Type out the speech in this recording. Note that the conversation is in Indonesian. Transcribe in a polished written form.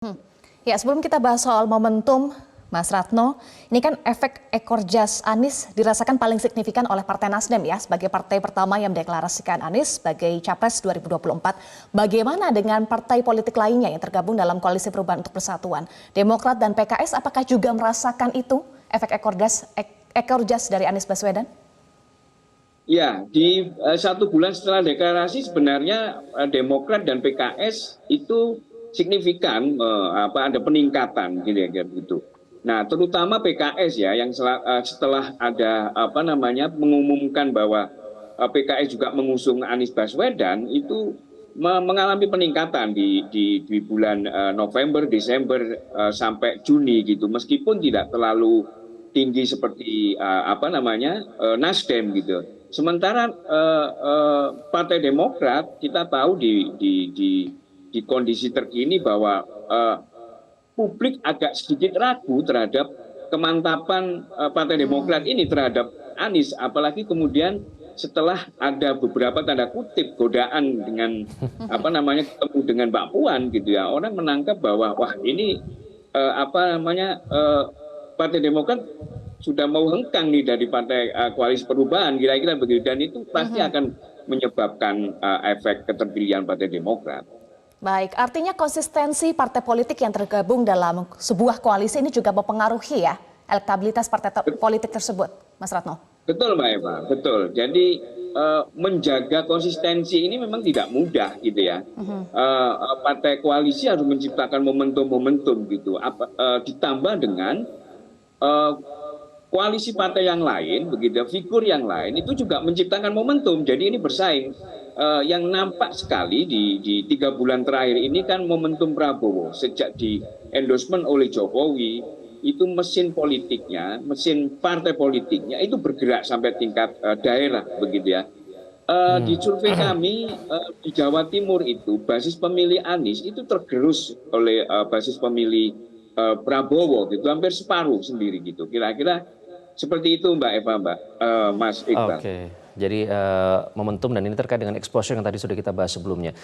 Hmm. Ya, sebelum kita bahas soal momentum, Mas Ratno, ini kan efek ekor jas Anies dirasakan paling signifikan oleh Partai Nasdem ya, sebagai partai pertama yang mendeklarasikan Anies sebagai Capres 2024. Bagaimana dengan partai politik lainnya yang tergabung dalam Koalisi Perubahan untuk Persatuan? Demokrat dan PKS apakah juga merasakan itu, efek ekor jas dari Anies Baswedan? Ya, di 1 bulan setelah deklarasi sebenarnya Demokrat dan PKS itu signifikan ada peningkatan kira-kira gitu. Nah, terutama PKS ya yang setelah ada mengumumkan bahwa PKS juga mengusung Anies Baswedan itu mengalami peningkatan di bulan November, Desember sampai Juni gitu. Meskipun tidak terlalu tinggi seperti Nasdem gitu. Sementara Partai Demokrat kita tahu di kondisi terkini bahwa publik agak sedikit ragu terhadap kemantapan Partai Demokrat ini terhadap Anies, apalagi kemudian setelah ada beberapa tanda kutip godaan dengan ketemu dengan Mbak Puan gitu ya, orang menangkap bahwa wah ini Partai Demokrat sudah mau hengkang nih dari partai koalisi perubahan kira-kira begitu, dan itu pasti akan menyebabkan efek keterpilihan Partai Demokrat. Baik, artinya konsistensi partai politik yang tergabung dalam sebuah koalisi ini juga mempengaruhi ya elektabilitas partai politik tersebut, Mas Ratno. Betul Mbak Eva, betul. Jadi menjaga konsistensi ini memang tidak mudah gitu ya. Partai koalisi harus menciptakan momentum-momentum gitu. Ditambah dengan koalisi partai yang lain, begitu, figur yang lain itu juga menciptakan momentum. Jadi ini bersaing. Yang nampak sekali di 3 bulan terakhir ini kan momentum Prabowo sejak di endorsement oleh Jokowi itu mesin politiknya, mesin partai politiknya itu bergerak sampai tingkat daerah begitu ya. Di survei kami di Jawa Timur itu basis pemilih Anies itu tergerus oleh basis pemilih Prabowo gitu, hampir separuh sendiri gitu. Kira-kira seperti itu Mbak Eva, Mas Iqbal. Oke, jadi momentum dan ini terkait dengan exposure yang tadi sudah kita bahas sebelumnya.